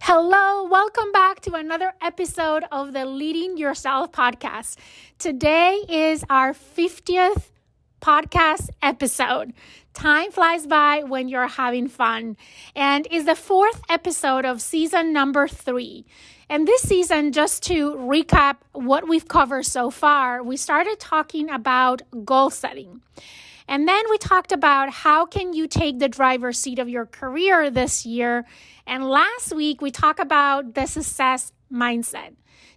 Hello, welcome back to another episode of the Leading Yourself podcast. Today is our 50th podcast episode. Time flies by when you're having fun, and is the fourth episode of season number 3. And this season, just to recap what we've covered so far, we started talking about goal setting. And then we talked about how can you take the driver's seat of your career this year. And last week, we talked about the success mindset.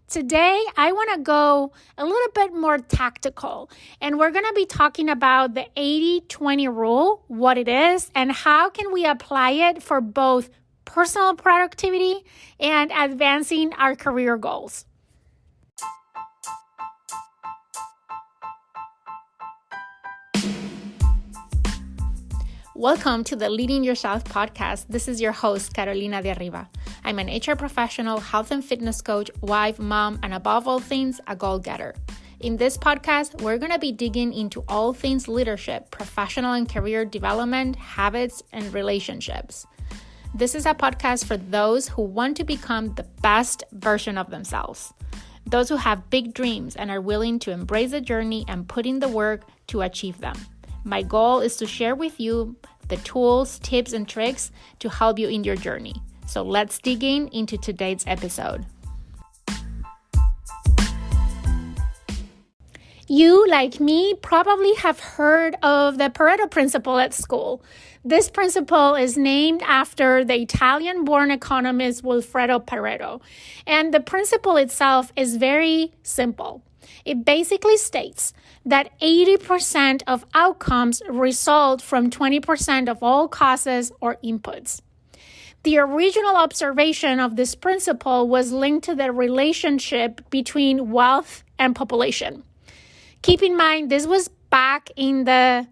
Today, I want to go a little bit more tactical. And we're going to be talking about the 80-20 rule, what it is, and how can we apply it for both personal productivity and advancing our career goals. Welcome to the Leading Yourself podcast. This is your host, Carolina de Arriba. I'm an HR professional, health and fitness coach, wife, mom, and above all things, a goal-getter. In this podcast, we're going to be digging into all things leadership, professional and career development, habits, and relationships. This is a podcast for those who want to become the best version of themselves. Those who have big dreams and are willing to embrace the journey and put in the work to achieve them. My goal is to share with you the tools, tips, and tricks to help you in your journey. So let's dig into today's episode. You, like me, probably have heard of the Pareto principle at school. This principle is named after the Italian-born economist Wilfredo Pareto. And the principle itself is very simple. It basically states that 80% of outcomes result from 20% of all causes or inputs. The original observation of this principle was linked to the relationship between wealth and population. Keep in mind, this was back in the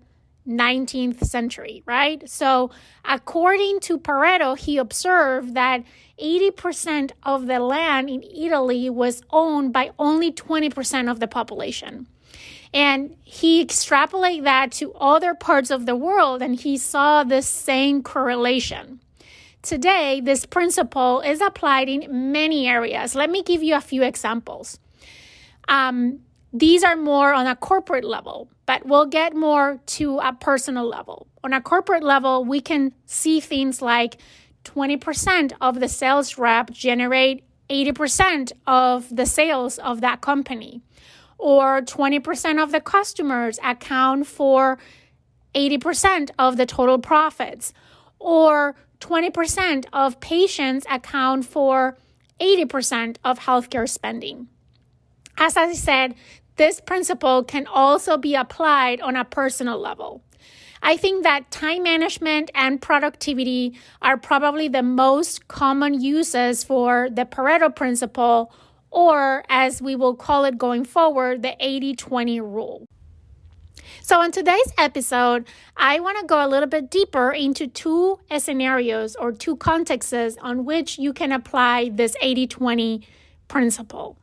19th century, right? So according to Pareto, he observed that 80% of the land in Italy was owned by only 20% of the population. And he extrapolated that to other parts of the world, and he saw the same correlation. Today, this principle is applied in many areas. Let me give you a few examples. These are more on a corporate level, but we'll get more to a personal level. On a corporate level, we can see things like 20% of the sales rep generate 80% of the sales of that company, or 20% of the customers account for 80% of the total profits, or 20% of patients account for 80% of healthcare spending. As I said, this principle can also be applied on a personal level. I think that time management and productivity are probably the most common uses for the Pareto principle, or as we will call it going forward, the 80-20 rule. So in today's episode, I want to go a little bit deeper into two scenarios or two contexts on which you can apply this 80-20 principle.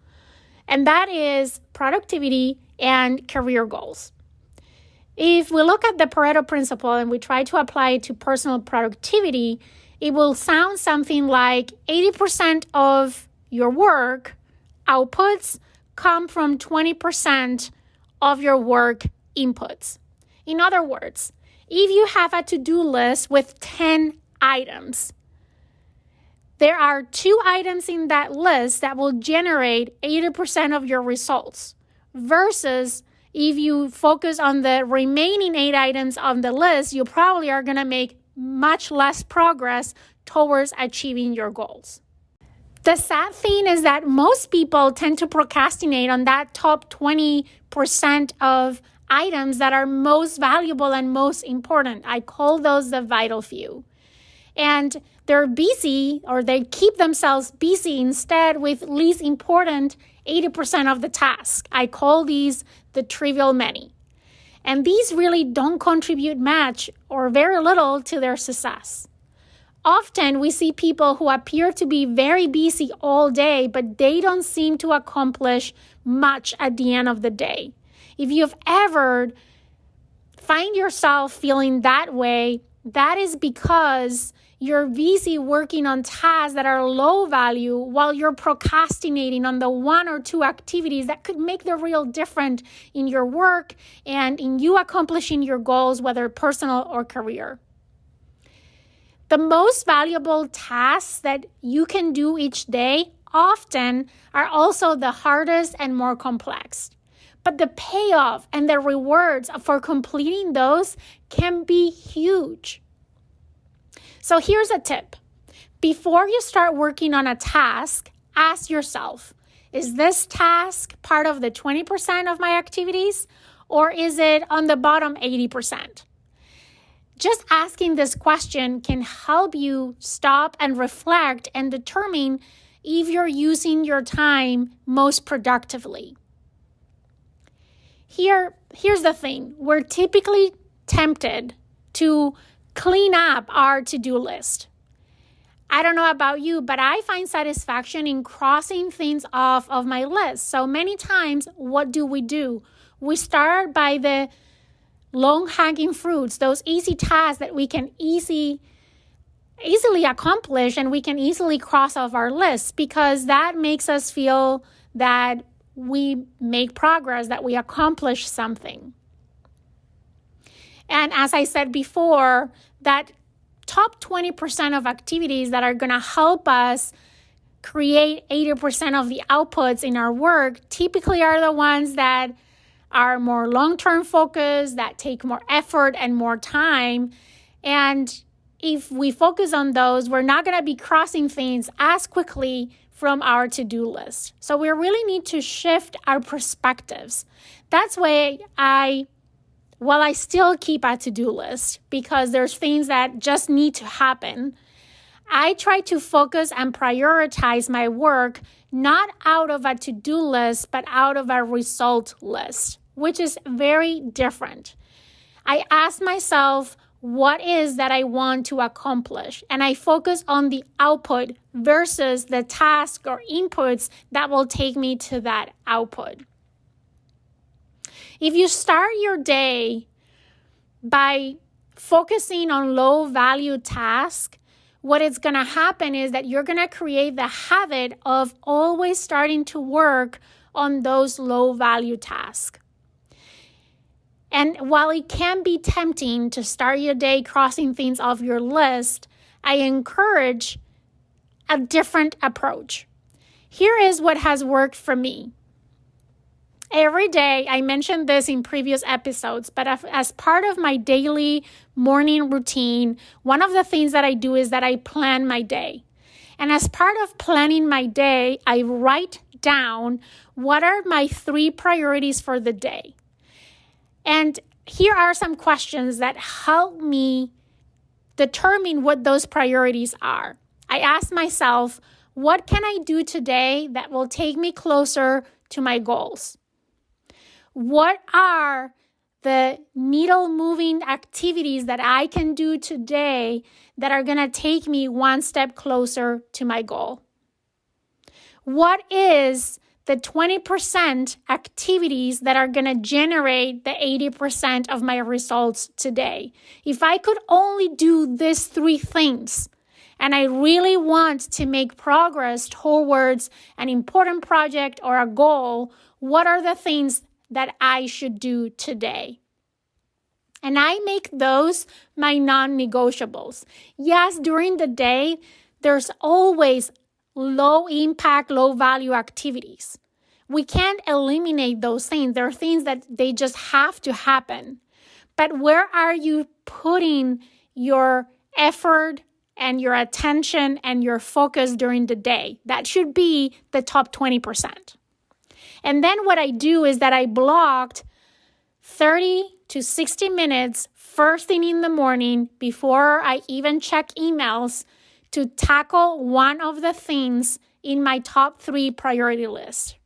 And that is productivity and career goals. If we look at the Pareto principle and we try to apply it to personal productivity, it will sound something like 80% of your work outputs come from 20% of your work inputs. In other words, if you have a to-do list with 10 items, there are 2 items in that list that will generate 80% of your results, versus if you focus on the remaining 8 items on the list, you probably are going to make much less progress towards achieving your goals. The sad thing is that most people tend to procrastinate on that top 20% of items that are most valuable and most important. I call those the vital few. And they're busy, or they keep themselves busy instead with least important 80% of the task. I call these the trivial many. And these really don't contribute much or very little to their success. Often we see people who appear to be very busy all day, but they don't seem to accomplish much at the end of the day. If you've ever find yourself feeling that way, that is because you're busy working on tasks that are low value while you're procrastinating on the 1 or 2 activities that could make the real difference in your work and in you accomplishing your goals, whether personal or career. The most valuable tasks that you can do each day often are also the hardest and more complex. But the payoff and the rewards for completing those can be huge. So here's a tip. Before you start working on a task, ask yourself, is this task part of the 20% of my activities, or is it on the bottom 80%? Just asking this question can help you stop and reflect and determine if you're using your time most productively. Here's the thing. We're typically tempted to clean up our to-do list. I don't know about you, but I find satisfaction in crossing things off of my list. So many times, what do? We start by the long-hanging fruits, those easy tasks that we can easily accomplish and we can easily cross off our list because that makes us feel that we make progress, that we accomplish something. And as I said before, that top 20% of activities that are going to help us create 80% of the outputs in our work typically are the ones that are more long-term focused, that take more effort and more time. And if we focus on those, we're not going to be crossing things as quickly from our to-do list. So we really need to shift our perspectives. That's why I still keep a to-do list because there's things that just need to happen. I try to focus and prioritize my work not out of a to-do list, but out of a result list, which is very different. I ask myself, what is that I want to accomplish? And I focus on the output versus the task or inputs that will take me to that output. If you start your day by focusing on low-value tasks, what is going to happen is that you're going to create the habit of always starting to work on those low-value tasks. And while it can be tempting to start your day crossing things off your list, I encourage a different approach. Here is what has worked for me. Every day, I mentioned this in previous episodes, but as part of my daily morning routine, one of the things that I do is that I plan my day. And as part of planning my day, I write down what are my 3 priorities for the day. And here are some questions that help me determine what those priorities are. I ask myself, what can I do today that will take me closer to my goals? What are the needle-moving activities that I can do today that are going to take me one step closer to my goal? What is the 20% activities that are going to generate the 80% of my results today? If I could only do these 3 things, and I really want to make progress towards an important project or a goal, what are the things that I should do today? And I make those my non-negotiables. Yes, during the day, there's always low impact, low value activities. We can't eliminate those things. There are things that they just have to happen. But where are you putting your effort and your attention and your focus during the day? That should be the top 20%. And then what I do is that I blocked 30 to 60 minutes first thing in the morning before I even check emails to tackle one of the things in my top 3 priority list.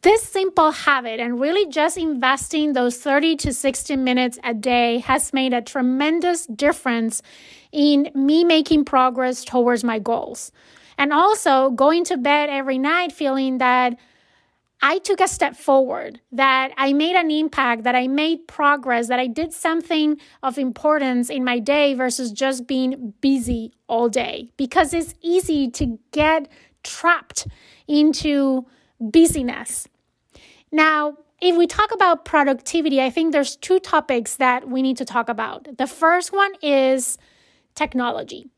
This simple habit and really just investing those 30 to 60 minutes a day has made a tremendous difference in me making progress towards my goals. And also going to bed every night feeling that I took a step forward, that I made an impact, that I made progress, that I did something of importance in my day versus just being busy all day. Because it's easy to get trapped into busyness. Now, if we talk about productivity, I think there's two topics that we need to talk about. The first one is technology.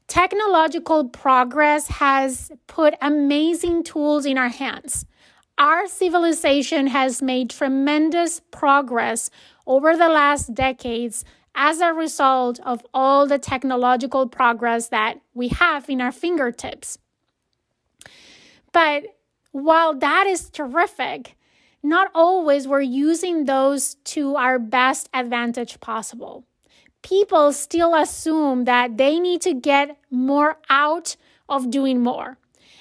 Technological progress has put amazing tools in our hands. Our civilization has made tremendous progress over the last decades as a result of all the technological progress that we have in our fingertips. But while that is terrific, not always we're using those to our best advantage possible. People still assume that they need to get more out of doing more.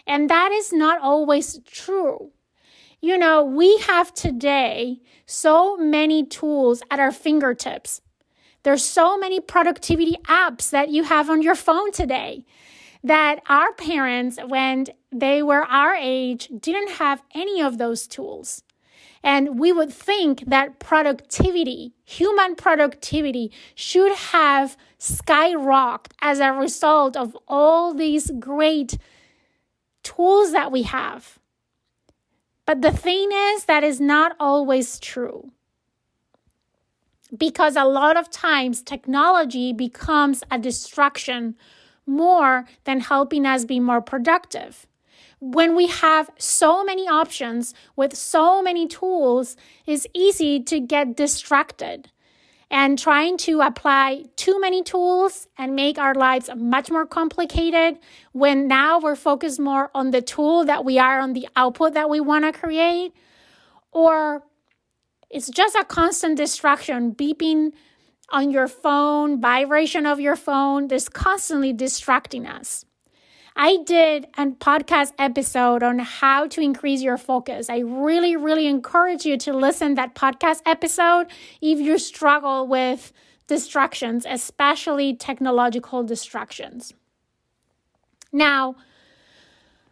And that is not always true. You know, we have today so many tools at our fingertips. There's so many productivity apps that you have on your phone today that our parents, when they were our age, didn't have any of those tools. And we would think that productivity, human productivity, should have skyrocketed as a result of all these great tools that we have. But the thing is, that is not always true. Because a lot of times technology becomes a distraction more than helping us be more productive. When we have so many options with so many tools, it's easy to get distracted. And trying to apply too many tools and make our lives much more complicated when now we're focused more on the tool that we are on the output that we want to create. Or it's just a constant distraction, beeping on your phone, vibration of your phone, that's constantly distracting us. I did a podcast episode on how to increase your focus. I really, really encourage you to listen to that podcast episode if you struggle with distractions, especially technological distractions. Now,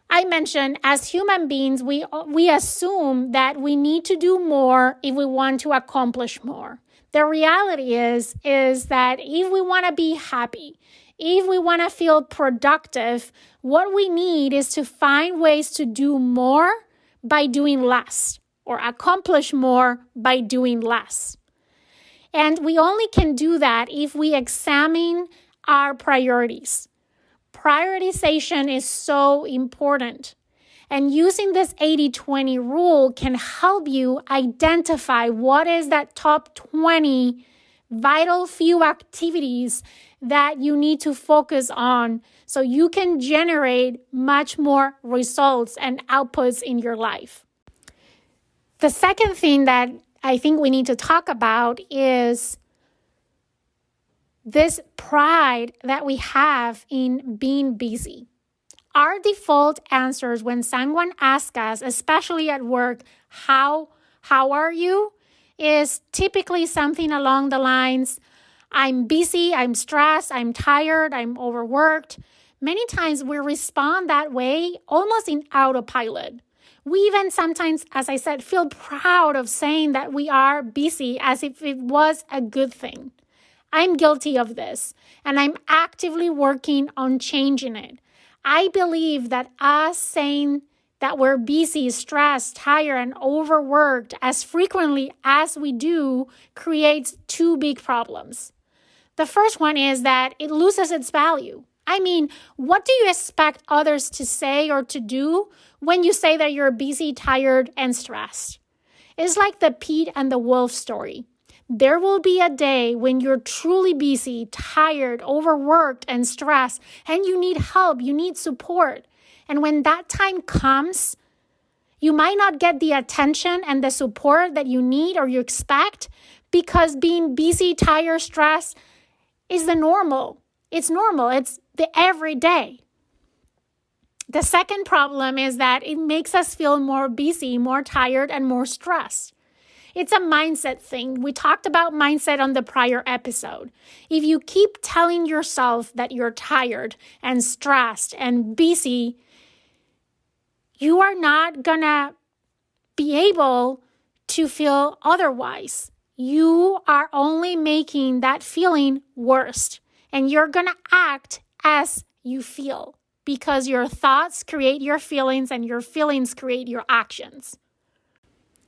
I mentioned as human beings, we assume that we need to do more if we want to accomplish more. The reality is that if we want to be happy, if we want to feel productive, what we need is to find ways to do more by doing less, or accomplish more by doing less. And we only can do that if we examine our priorities. Prioritization is so important. And using this 80-20 rule can help you identify what is that top 20 vital few activities that you need to focus on so you can generate much more results and outputs in your life. The second thing that I think we need to talk about is this pride that we have in being busy. Our default answers when someone asks us, especially at work, how are you, is typically something along the lines, I'm busy, I'm stressed, I'm tired, I'm overworked. Many times we respond that way almost in autopilot. We even sometimes, as I said, feel proud of saying that we are busy as if it was a good thing. I'm guilty of this, and I'm actively working on changing it. I believe that us saying that we're busy, stressed, tired, and overworked as frequently as we do creates two big problems. The first one is that it loses its value. I mean, what do you expect others to say or to do when you say that you're busy, tired, and stressed? It's like the Pete and the wolf story. There will be a day when you're truly busy, tired, overworked, and stressed, and you need help, you need support. And when that time comes, you might not get the attention and the support that you need or you expect because being busy, tired, stressed is the normal. It's normal. It's the everyday. The second problem is that it makes us feel more busy, more tired, and more stressed. It's a mindset thing. We talked about mindset on the prior episode. If you keep telling yourself that you're tired and stressed and busy, you are not gonna be able to feel otherwise. You are only making that feeling worse, and you're going to act as you feel because your thoughts create your feelings and your feelings create your actions.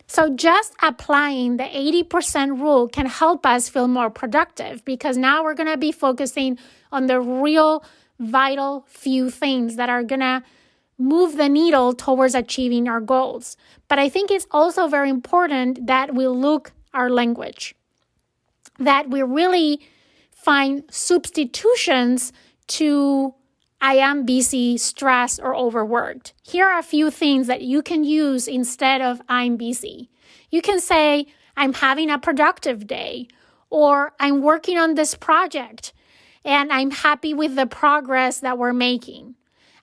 So just applying the 80% rule can help us feel more productive because now we're going to be focusing on the real vital few things that are going to move the needle towards achieving our goals. But I think it's also very important that we look our language, that we really find substitutions to I am busy, stressed, or overworked. Here are a few things that you can use instead of I'm busy. You can say, I'm having a productive day, or I'm working on this project, and I'm happy with the progress that we're making.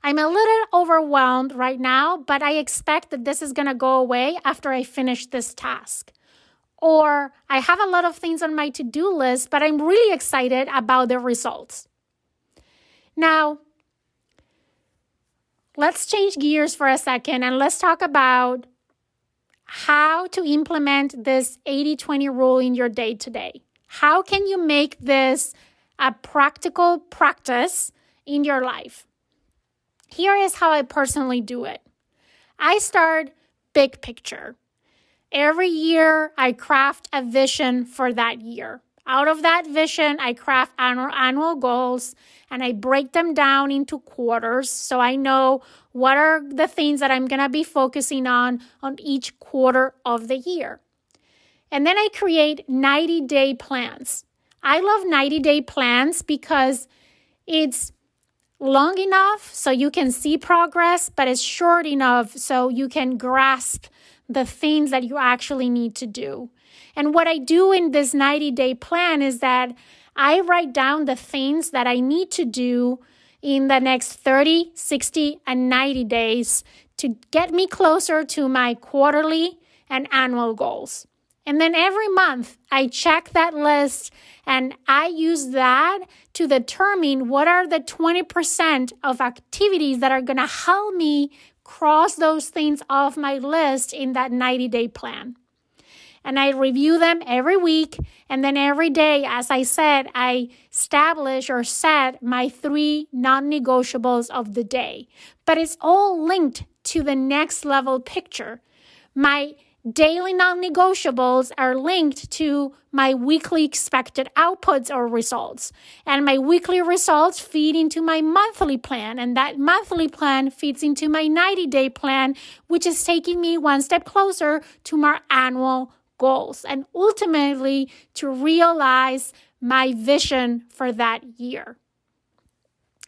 I'm a little overwhelmed right now, but I expect that this is going to go away after I finish this task. Or I have a lot of things on my to-do list, but I'm really excited about the results. Now, let's change gears for a second and let's talk about how to implement this 80-20 rule in your day-to-day. How can you make this a practical practice in your life? Here is how I personally do it. I start big picture. Every year, I craft a vision for that year. Out of that vision, I craft annual goals, and I break them down into quarters so I know what are the things that I'm going to be focusing on each quarter of the year. And then I create 90-day plans. I love 90-day plans because it's long enough so you can see progress, but it's short enough so you can grasp the things that you actually need to do. And what I do in this 90-day plan is that I write down the things that I need to do in the next 30, 60, and 90 days to get me closer to my quarterly and annual goals. And then every month, I check that list and I use that to determine what are the 20% of activities that are going to help me cross those things off my list in that 90-day plan. And I review them every week. And then every day, as I said, I establish or set my 3 non-negotiables of the day. But it's all linked to the next level picture. My daily non-negotiables are linked to my weekly expected outputs or results. And my weekly results feed into my monthly plan. And that monthly plan feeds into my 90-day plan, which is taking me one step closer to my annual goals and ultimately to realize my vision for that year.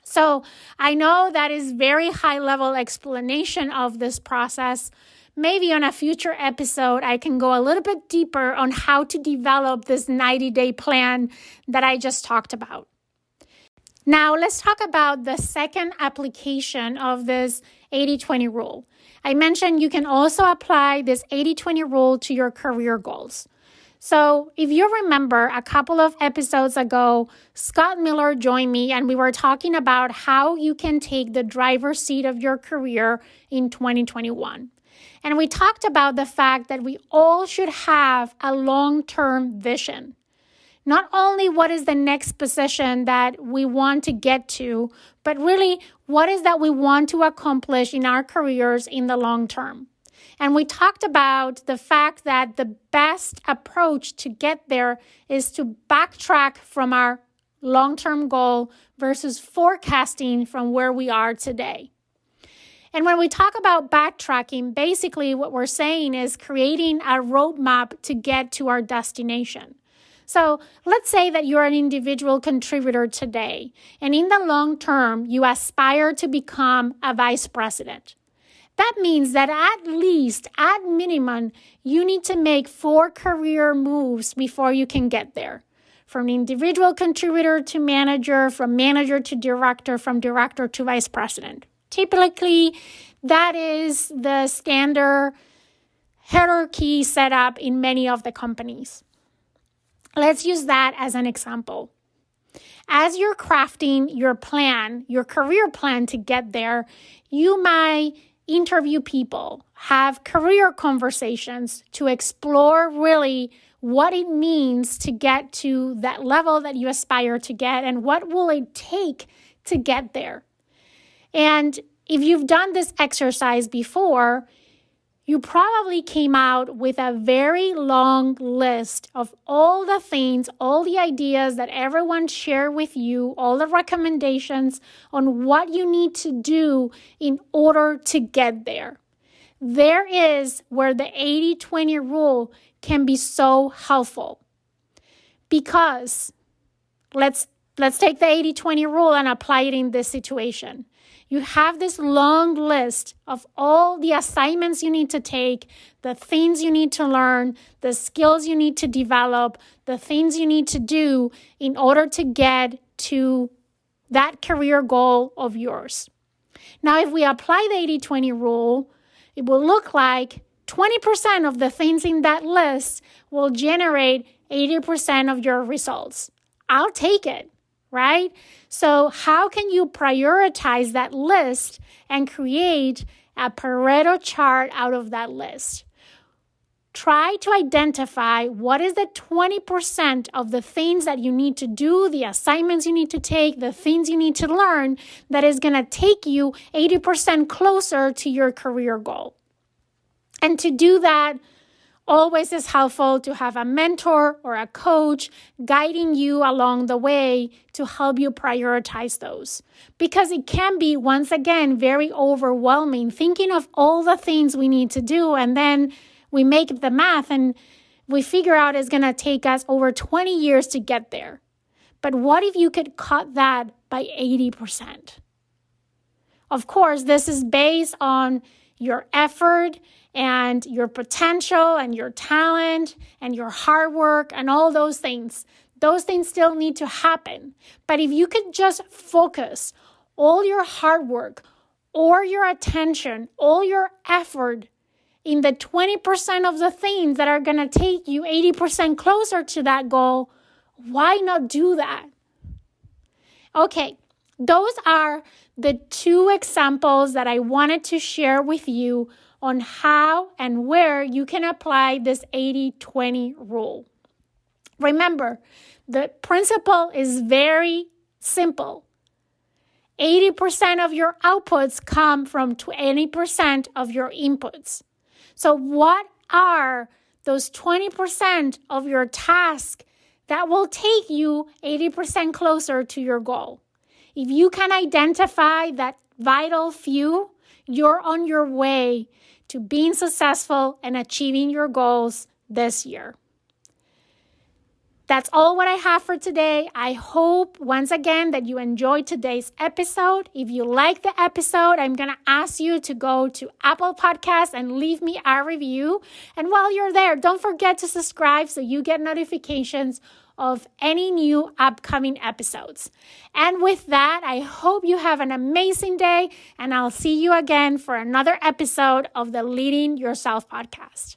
So I know that is very high level explanation of this process. Maybe on a future episode, I can go a little bit deeper on how to develop this 90-day plan that I just talked about. Now, let's talk about the second application of this 80-20 rule. I mentioned you can also apply this 80-20 rule to your career goals. So if you remember a couple of episodes ago, Scott Miller joined me and we were talking about how you can take the driver's seat of your career in 2021. And we talked about the fact that we all should have a long-term vision. Not only what is the next position that we want to get to, but really what is that we want to accomplish in our careers in the long term. And we talked about the fact that the best approach to get there is to backtrack from our long-term goal versus forecasting from where we are today. And when we talk about backtracking, basically what we're saying is creating a roadmap to get to our destination. So let's say that you're an individual contributor today, and in the long term, you aspire to become a vice president. That means that at minimum, you need to make 4 career moves before you can get there. From individual contributor to manager, from manager to director, from director to vice president. Typically, that is the standard hierarchy set up in many of the companies. Let's use that as an example. As you're crafting your plan, your career plan to get there, you might interview people, have career conversations to explore really what it means to get to that level that you aspire to get and what will it take to get there. And if you've done this exercise before, you probably came out with a very long list of all the things, all the ideas that everyone shared with you, all the recommendations on what you need to do in order to get there. There is where the 80-20 rule can be so helpful. Because let's take the 80-20 rule and apply it in this situation. You have this long list of all the assignments you need to take, the things you need to learn, the skills you need to develop, the things you need to do in order to get to that career goal of yours. Now, if we apply the 80-20 rule, it will look like 20% of the things in that list will generate 80% of your results. I'll take it. Right? So how can you prioritize that list and create a Pareto chart out of that list? Try to identify what is the 20% of the things that you need to do, the assignments you need to take, the things you need to learn that is going to take you 80% closer to your career goal. And to do that, always is helpful to have a mentor or a coach guiding you along the way to help you prioritize those. Because it can be, once again, very overwhelming thinking of all the things we need to do, and then we make the math and we figure out it's going to take us over 20 years to get there. But what if you could cut that by 80%? Of course, this is based on your effort and your potential and your talent and your hard work and all those things. Those things still need to happen. But if you could just focus all your hard work or your attention, all your effort in the 20% of the things that are going to take you 80% closer to that goal, why not do that? Okay, those are the two examples that I wanted to share with you on how and where you can apply this 80-20 rule. Remember, the principle is very simple. 80% of your outputs come from 20% of your inputs. So what are those 20% of your task that will take you 80% closer to your goal? If you can identify that vital few, you're on your way to being successful and achieving your goals this year. That's all what I have for today. I hope, once again, that you enjoyed today's episode. If you like the episode, I'm going to ask you to go to Apple Podcasts and leave me a review. And while you're there, don't forget to subscribe so you get notifications of any new upcoming episodes. And with that, I hope you have an amazing day, and I'll see you again for another episode of the Leading Yourself podcast.